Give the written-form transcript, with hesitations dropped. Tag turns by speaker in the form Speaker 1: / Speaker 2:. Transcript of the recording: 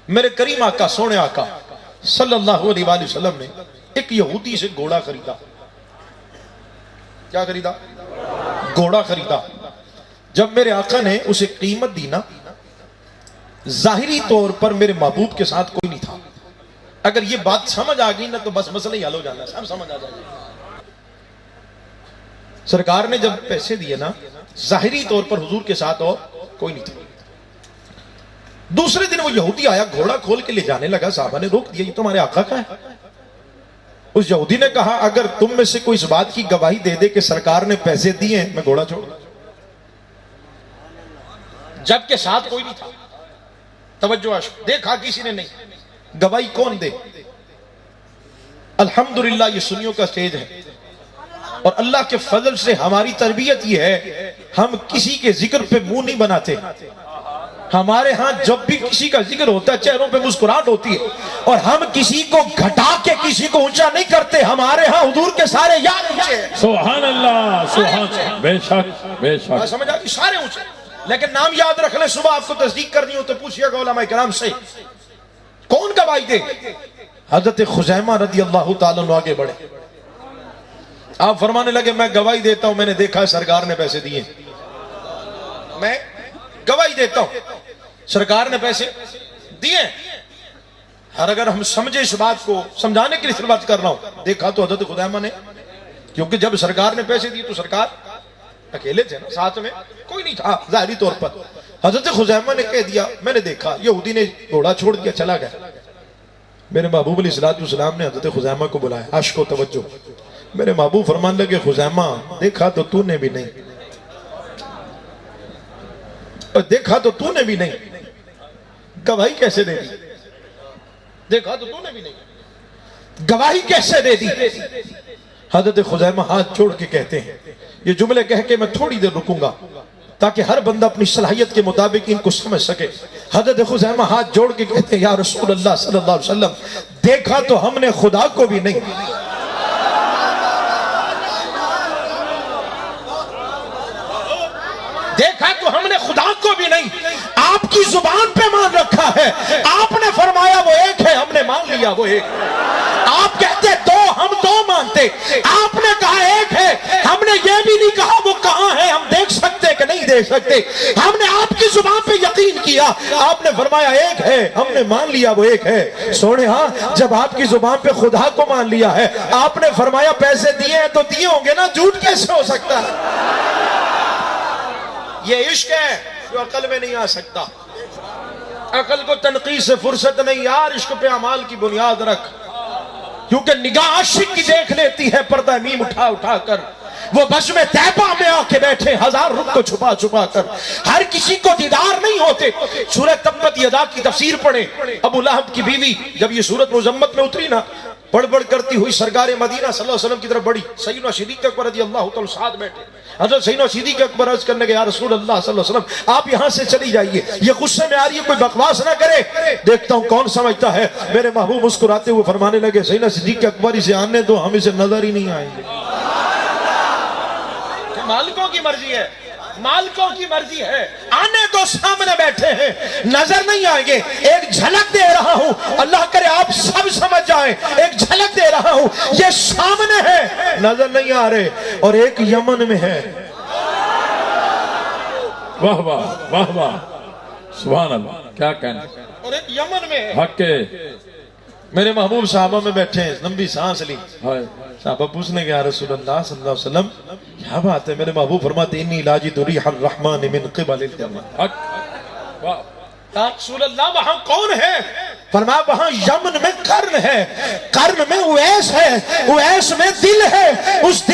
Speaker 1: मेरे करीम आका सोने आका सल्लल्लाहु अलैहि वसल्लम ने एक यहूदी से घोड़ा खरीदा। क्या खरीदा? घोड़ा खरीदा। जब मेरे आका ने उसे कीमत दी ना, जाहिरी तौर पर मेरे महबूब के साथ कोई नहीं था। अगर ये बात समझ आ गई ना तो बस मसला ही हल हो जाना, सब समझ आ जाएगा। सरकार ने जब पैसे दिए ना, जाहिरी तौर पर हुजूर के साथ और कोई नहीं था। दूसरे दिन वो यहूदी आया, घोड़ा खोल के ले जाने लगा। साहबा ने रोक दिया, ये तुम्हारे आका का है। उस यहूदी ने कहा, अगर तुम में से कोई इस बात की गवाही दे दे कि सरकार ने पैसे दिए, मैं घोड़ा छोड़। जबकि साथ कोई नहीं था। तवज्जो, देखा किसी ने नहीं, गवाही कौन दे? अल्हम्दुलिल्लाह ये सुन्नियों का स्टेज है और अल्लाह के फजल से हमारी तरबियत ये है, हम किसी के जिक्र पे मुंह नहीं बनाते। हमारे यहाँ जब भी किसी का जिक्र होता है चेहरों पे मुस्कुराहट होती है और हम किसी को घटा के किसी को ऊंचा नहीं करते। हमारे यहाँ हुजूर के सारे यार ऊंचे हैं। सुभान अल्लाह, सुभान, बेशक बेशक, समझ आ गई, सारे ऊंचे। लेकिन नाम याद रख ले, सुबह आपको तस्दीक करनी हो तो पूछिएगा उलमा किराम से, कौन गवाही दे? हजरत खुजैमा रदी अल्लाह ताला अन्हु आगे बढ़े। आप फरमाने लगे, मैं गवाही देता हूं, मैंने देखा सरकार ने पैसे दिए। मैं गवाही देता हूं, सरकार ने पैसे दिए। और अगर हम समझे इस बात को, समझाने के लिए सिर्फ बात कर रहा हूं, देखा तो हजरत खुजैमा ने, क्योंकि जब सरकार ने पैसे दिए तो सरकार अकेले थे ना, साथ में कोई नहीं था जाहिरी तौर पर। हजरत खुजैमा ने कह दिया, मैंने देखा। यहूदी ने घोड़ा छोड़ दिया, चला गया। मेरे महबूब अलैहिस्सलाम ने हजरत खुजैमा को बुलाया। आशिको तवज्जो, मेरे महबूब फरमान लगे, खुजैमा देखा तो तूने भी नहीं, और देखा तो तूने भी नहीं, गवाही कैसे दे दी? देखा तो तूने भी नहीं, गवाही कैसे दे दी? हजरत खुजैमा हाथ जोड़ के कहते हैं, ये जुमले कह के मैं थोड़ी देर रुकूंगा ताकि हर बंदा अपनी सलाहियत के मुताबिक इनको समझ सके। हजरत खुजैमा हाथ जोड़ के कहते हैं, या रसूल अल्लाह सल्लल्लाहु अलैहि वसल्लम, देखा तो हमने खुदा को भी नहीं, देखा तो हमने खुदा को भी नहीं, आपकी जुबान पे मान रखा है। आपने फरमाया वो एक है, हमने मान लिया वो एक। आप कहते दो, हम दो मानते। आपने कहा एक है, हमने ये भी नहीं कहा वो कहां है, हम देख सकते कि नहीं देख सकते। हमने आपकी जुबान पे यकीन किया, आपने फरमाया एक है, हमने मान लिया वो एक है। सोने, हाँ, जब आपकी जुबान पे खुदा को मान लिया है, आपने फरमाया पैसे दिए हैं तो दिए होंगे ना, झूठ कैसे हो सकता है? ये इश्क है जो अकल में नहीं आ सकता। अकल को तनकीद से फुर्सत नहीं यार, इश्क पे अमाल की बुनियाद रख, क्योंकि निगाह आशिक की देख लेती है पर्दा मीम उठा उठा कर। वो बस में तैबा में आके बैठे हजार रुख को छुपा छुपा कर। हर किसी को दीदार नहीं होते। सूरत तब्बत यदा की तफसीर पढ़े। अबू लहब की बीवी जब ये सूरत मुज़म्मत में उतरी ना, बड़बड़ करती हुई सरकार मदीना सल्लल्लाहु अलैहि वसल्लम की तरफ बढ़ी। सैयदना सिद्दीक़ अकबर रज़ियल्लाहु ताला साथ बैठे। हज़रत सैयदना सिद्दीक़ अकबर अर्ज़ करने के, या रसूल अल्लाह सल्लल्लाहु अलैहि वसल्लम, आप यहाँ से चली जाइए, ये गुस्से में आ रही है, कोई बकवास ना करे, देखता हूँ कौन समझता है। मेरे महबूब मुस्कुराते हुए फरमाने लगे, सैयदना सिद्दीक़ अकबर, इसे आने दो, हम इसे नजर ही नहीं आएंगे। मालिकों की मर्जी है, मालिकों की मर्जी है, आने तो सामने बैठे हैं, नजर नहीं आएंगे। एक झलक दे रहा हूं, अल्लाह करे आप सब समझ जाएं, एक झलक दे रहा हूं, ये सामने है, नजर नहीं आ रहे, और एक यमन में है।
Speaker 2: वाह वाह वाह वाह, सुभान अल्लाह, क्या कहना।
Speaker 1: और एक यमन में है।
Speaker 2: हक के
Speaker 1: मेरे महबूब साहबा में बैठे हैं, लंबी सांस ली। साहबा पूछने गया, रसूलुल्लाह सल्लल्लाहु अलैहि वसल्लम, क्या बात है? मेरे महबूब फरमाते, इन्नी इलाजी रिहर रहमान मिन क़िबलिल जन्नत। वाह रसूलुल्लाह, वहां कौन है? फरमाया, वहां यमन में कर्ण है, कर्ण में उवैस है, उवैस में दिल है, उस